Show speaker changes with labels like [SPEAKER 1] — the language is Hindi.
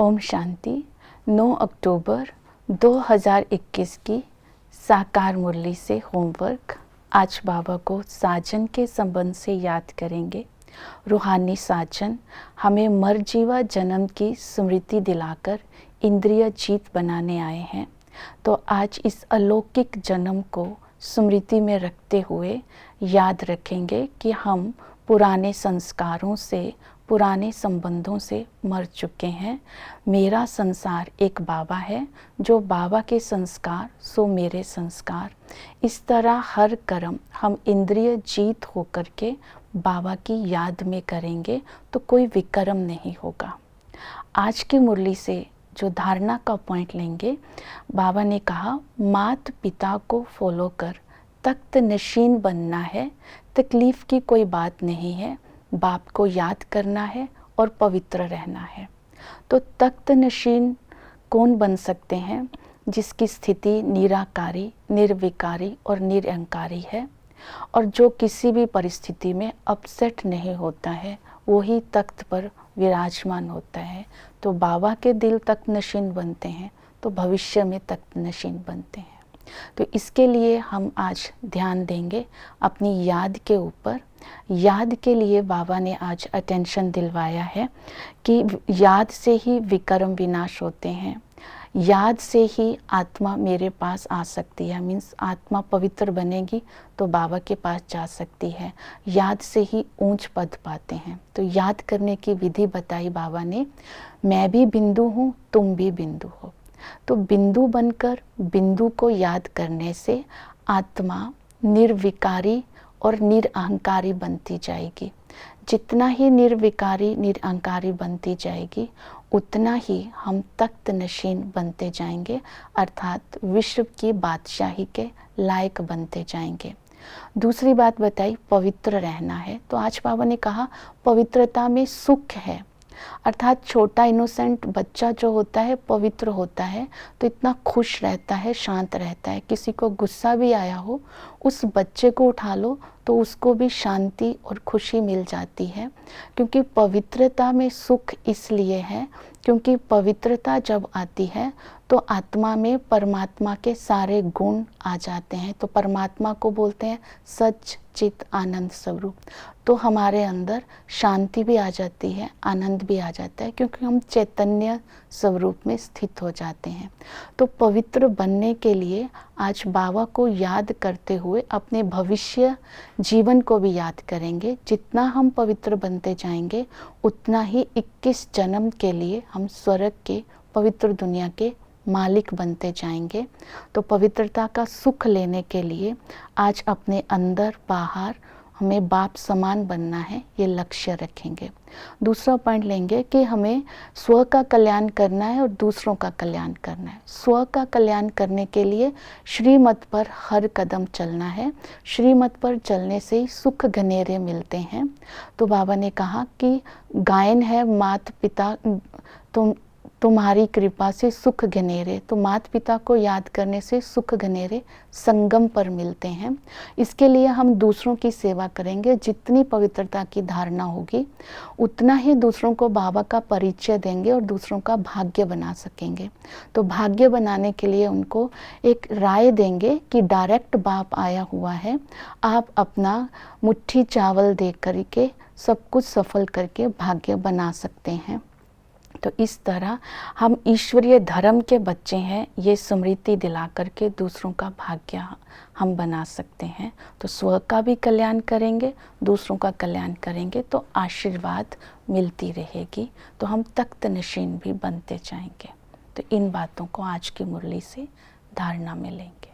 [SPEAKER 1] ओम शांति। 9 अक्टूबर 2021 की साकार मुरली से होमवर्क। आज बाबा को साजन के संबंध से याद करेंगे। रूहानी साजन हमें मरजीवा जन्म की स्मृति दिलाकर इंद्रिय जीत बनाने आए हैं। तो आज इस अलौकिक जन्म को स्मृति में रखते हुए याद रखेंगे कि हम पुराने संस्कारों से, पुराने संबंधों से मर चुके हैं। मेरा संसार एक बाबा है, जो बाबा के संस्कार सो मेरे संस्कार। इस तरह हर कर्म हम इंद्रिय जीत होकर के बाबा की याद में करेंगे तो कोई विकर्म नहीं होगा। आज की मुरली से जो धारणा का पॉइंट लेंगे, बाबा ने कहा मात पिता को फॉलो कर तख्त नशीन बनना है। तकलीफ की कोई बात नहीं है, बाप को याद करना है और पवित्र रहना है। तो तख्त नशीन कौन बन सकते हैं? जिसकी स्थिति निराकारी, निर्विकारी और निरअहंकारी है, और जो किसी भी परिस्थिति में अपसेट नहीं होता है, वही तख्त पर विराजमान होता है। तो बाबा के दिल तख्त नशीन बनते हैं तो भविष्य में तख्त नशीन बनते हैं। तो इसके लिए हम आज ध्यान देंगे अपनी याद के ऊपर। याद के लिए बाबा ने आज अटेंशन दिलवाया है कि याद से ही विकर्म विनाश होते हैं, याद से ही आत्मा मेरे पास आ सकती है। मीन्स आत्मा पवित्र बनेगी तो बाबा के पास जा सकती है। याद से ही ऊंच पद पाते हैं। तो याद करने की विधि बताई बाबा ने। मैं भी बिंदु हूँ, तुम भी बिंदु हो। तो बिंदु बनकर बिंदु को याद करने से आत्मा निर्विकारी और निरअहंकारी बनती जाएगी। जितना ही निर्विकारी निरअहंकारी बनती जाएगी, उतना ही हम तख्त नशीन बनते जाएंगे, अर्थात विश्व की बादशाही के लायक बनते जाएंगे। दूसरी बात बताई पवित्र रहना है। तो आज बाबा ने कहा पवित्रता में सुख है, अर्थात छोटा इनोसेंट बच्चा जो होता है पवित्र होता है तो इतना खुश रहता है, शांत रहता है। किसी को गुस्सा भी आया हो, उस बच्चे को उठा लो तो उसको भी शांति और खुशी मिल जाती है। क्योंकि पवित्रता में सुख इसलिए है क्योंकि पवित्रता जब आती है तो आत्मा में परमात्मा के सारे गुण आ जाते हैं। तो परमात्मा को बोलते हैं सच चित आनंद स्वरूप। तो हमारे अंदर शांति भी आ जाती है, आनंद भी आ जाता है, क्योंकि हम चैतन्य स्वरूप में स्थित हो जाते हैं। तो पवित्र बनने के लिए आज बाबा को याद करते हुए अपने भविष्य जीवन को भी याद करेंगे। जितना हम पवित्र बनते जाएंगे उतना ही 21 जन्म के लिए हम स्वर्ग के पवित्र दुनिया के मालिक बनते जाएंगे। तो पवित्रता का सुख लेने के लिए आज अपने अंदर बाहर हमें बाप समान बनना है, ये लक्ष्य रखेंगे। दूसरा पॉइंट लेंगे कि हमें स्व का कल्याण करना है और दूसरों का कल्याण करना है। स्व का कल्याण करने के लिए श्रीमत पर हर कदम चलना है। श्रीमत पर चलने से ही सुख घनेरे मिलते हैं। तो बाबा ने कहा कि गायन है मात पिता तुम्हारी कृपा से सुख घनेरे। तो माता पिता को याद करने से सुख घनेरे संगम पर मिलते हैं। इसके लिए हम दूसरों की सेवा करेंगे। जितनी पवित्रता की धारणा होगी उतना ही दूसरों को बाबा का परिचय देंगे और दूसरों का भाग्य बना सकेंगे। तो भाग्य बनाने के लिए उनको एक राय देंगे कि डायरेक्ट बाप आया हुआ है, आप अपना मुट्ठी चावल दे करके सब कुछ सफल करके भाग्य बना सकते हैं। तो इस तरह हम ईश्वरीय धर्म के बच्चे हैं, ये स्मृति दिला करके दूसरों का भाग्य हम बना सकते हैं। तो स्व का भी कल्याण करेंगे, दूसरों का कल्याण करेंगे तो आशीर्वाद मिलती रहेगी। तो हम तख्त नशीन भी बनते जाएंगे। तो इन बातों को आज की मुरली से धारणा में लेंगे।